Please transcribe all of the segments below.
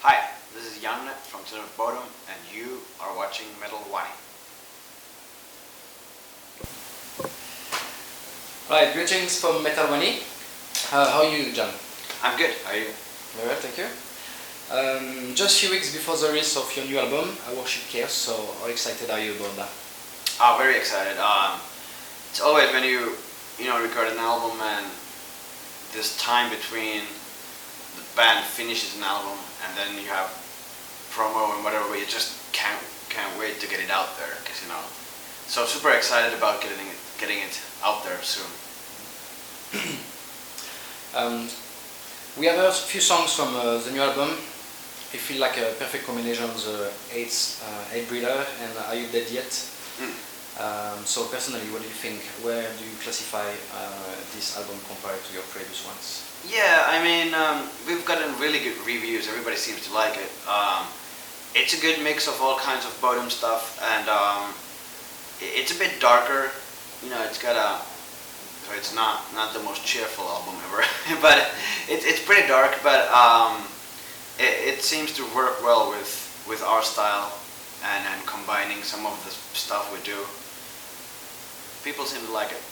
Hi, this is Janne from Children of Bodom, and you are watching Metal Wani. Right, greetings from Metal Wani. How are you, John? I'm good. How are you? Very well, thank you. Just a few weeks before the release of your new album, I Worship Chaos, so how excited are you about that? Very excited. It's always when you record an album and this time between the band finishes an album and then you have promo and whatever, but you just can't wait to get it out there, because so super excited about getting it out there soon. We have heard a few songs from the new album. I feel like a perfect combination of the eight breeder and Are You Dead Yet? So personally, what do you think? Where do you classify this album compared to your previous ones? Yeah, I mean, we've gotten really good reviews. Everybody seems to like it. It's a good mix of all kinds of Bodom stuff, and it's a bit darker. It's got so it's not the most cheerful album ever, but it's pretty dark. But it seems to work well with our style and combining some of the stuff we do. People seem to like it.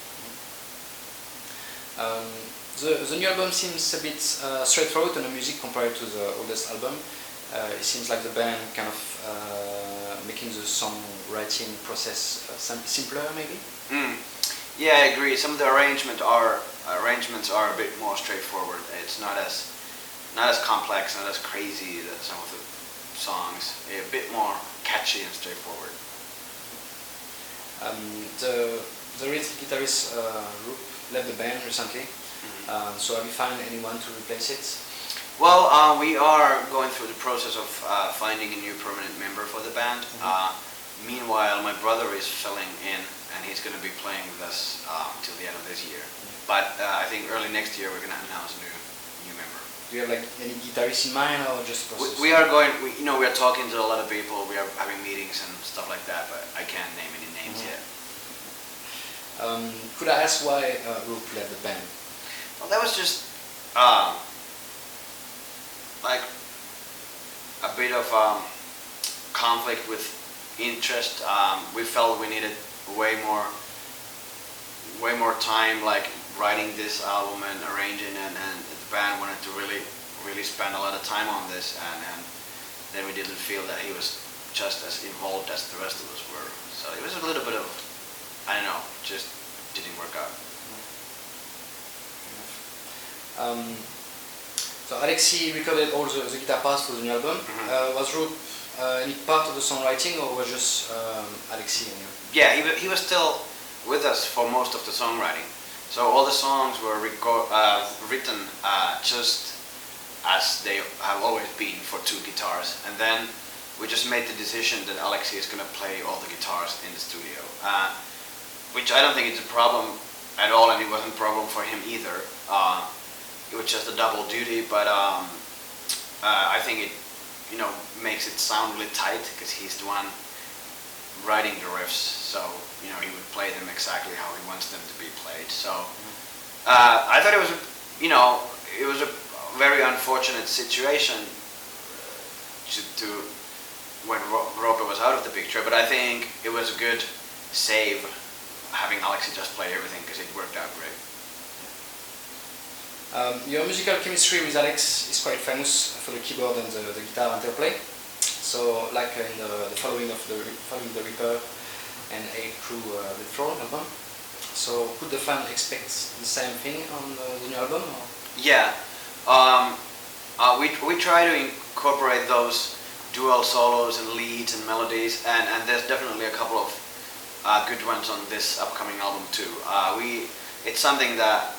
The new album seems a bit straightforward in the music compared to the oldest album. It seems like the band kind of making the songwriting process simpler, maybe. Yeah, I agree. Some of the arrangements are a bit more straightforward. It's not as complex, not as crazy as some of the songs. A bit more catchy and straightforward. The lead guitarist Roope left the band recently. So have you found anyone to replace it? Well, we are going through the process of finding a new permanent member for the band. Meanwhile, my brother is filling in, and he's going to be playing with us till the end of this year. But I think early next year we're going to announce a new member. Do you have like any guitarists in mind, or just process? We are going. We are talking to a lot of people. We are having meetings and stuff like that, but I can't name any names yet. Could I ask why Roope left the band? Well, that was just like a bit of conflict with interest. We felt we needed way more time, like writing this album and arranging, and the band wanted to really spend a lot of time on this, and then we didn't feel that he was just as involved as the rest of us were. So it was a little bit of, I don't know, just didn't work out. So Alexi recorded all the guitar parts for the new album. Was Roope any part of the songwriting, or was just Alexi and you? Yeah, he was still with us for most of the songwriting. So all the songs were written just as they have always been, for two guitars. And then we just made the decision that Alexi is going to play all the guitars in the studio. Which I don't think is a problem at all, and it wasn't a problem for him either. It was just a double duty, but I think it makes it sound really tight, because he's the one writing the riffs, so he would play them exactly how he wants them to be played. So I thought it was a very unfortunate situation to when Roope was out of the picture, but I think it was a good save having Alexi just play everything, because it worked out great. Your musical chemistry with Alex is quite famous for the keyboard and the guitar interplay. So, like in the following the Reaper and A Crew the Throne album. So, could the fan expect the same thing on the new album? Or? Yeah, we try to incorporate those dual solos and leads and melodies, and there's definitely a couple of good ones on this upcoming album too. It's something that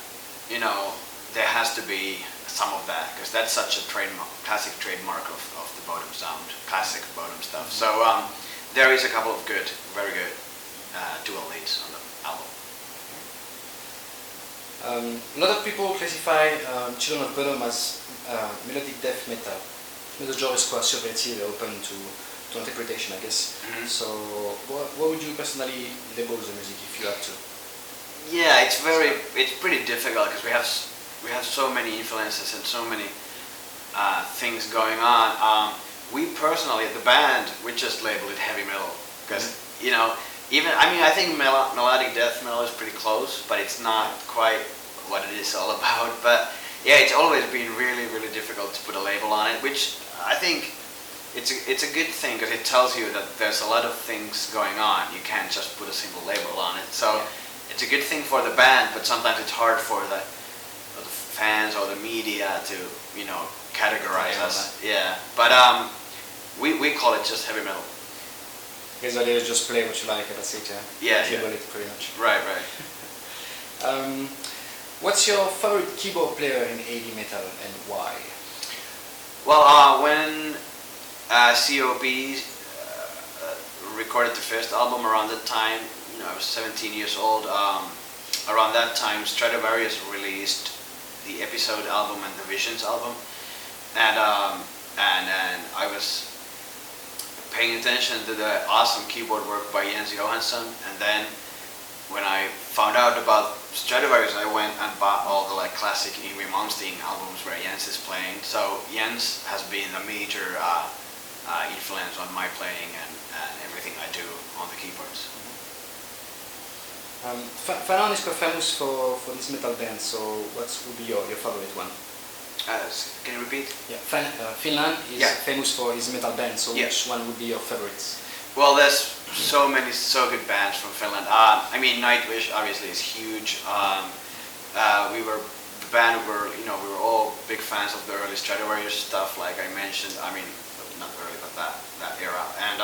there has to be some of that, because that's such a classic trademark of the Bodom sound, classic Bodom stuff. So there is a couple of very good dual leads on the album. A lot of people classify Children of Bodom as melodic death metal. The genre is quite subjective, open to interpretation, I guess. So what would you personally label the music if you had to? Yeah, it's pretty difficult, because we have so many influences and so many things going on. We personally, at the band, we just label it heavy metal because you know, even I think melodic death metal is pretty close, but it's not quite what it is all about. But yeah, it's always been really difficult to put a label on it, which I think it's a good thing because it tells you that there's a lot of things going on. You can't just put a single label on it. So it's a good thing for the band, but sometimes it's hard for the fans or the media to, you know, categorize us. Yeah, but we call it just heavy metal. Because the idea is just play what you like, that's it, yeah? Yeah. Keyboard it pretty much. Right. What's your favorite keyboard player in heavy metal and why? Well, when C.O.B. recorded the first album around that time, you know, I was 17 years old. Around that time, Stradivarius released the Episode album and the Visions album, and I was paying attention to the awesome keyboard work by Jens Johansson, and then when I found out about Stradivarius, I went and bought all the like classic Yngwie Malmsteen albums where Jens is playing. So Jens has been a major influence on my playing and everything I do on the keyboards. Fernando is quite famous for this metal band, so what would be your favorite one? Can you repeat? Yeah, Finland is famous for his metal band, so which one would be your favorites? Well, there's so many so good bands from Finland. I mean, Nightwish obviously is huge. We were the band were, you know, we were all big fans of the early Stradivarius stuff, like I mentioned. I mean, not early, but that era. And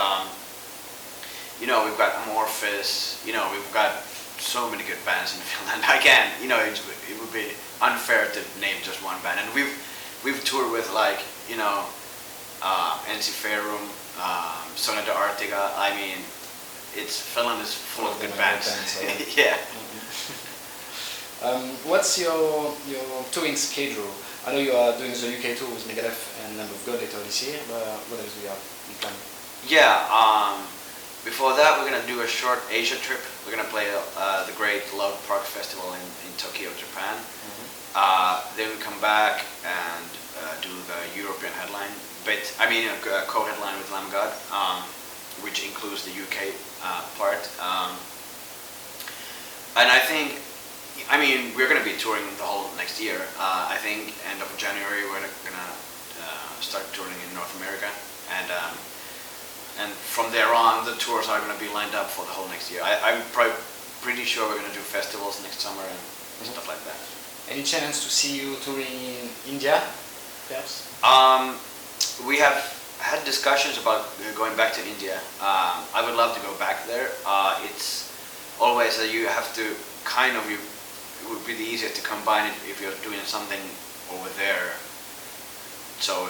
you know, we've got Amorphis. You know, we've got so many good bands in Finland. Again, you know, it would be unfair to name just one band. And we've toured with, like, you know, Ensiferum, Sonata Arctica. I mean, Finland is full of good bands. Yeah. What's your touring schedule? I know you are doing the UK tour with Megadeth and Lamb of God later this year, but what else do you have in plan? Yeah. Before that, we're gonna do a short Asia trip. We're gonna play the Great Loud Park Festival in Tokyo, Japan. Then we come back and do the European headline bit. I mean, co-headline with Lamb of God, which includes the UK part. And I think, I mean, we're gonna be touring the whole next year. I think end of January we're gonna start touring in North America, and from there on, the tours are going to be lined up for the whole next year. I'm pretty sure we're going to do festivals next summer and stuff like that. Any chance to see you touring in India, perhaps? We have had discussions about going back to India. I would love to go back there. It's always that you have to kind of, it would be the easiest to combine it if you're doing something over there. So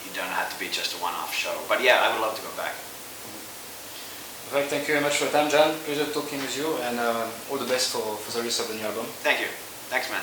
you don't have to be just a one-off show. But yeah, I would love to go back. Perfect. Thank you very much for your time, Jan. Pleasure talking with you, and all the best for the rest of the new album. Thank you. Thanks, man.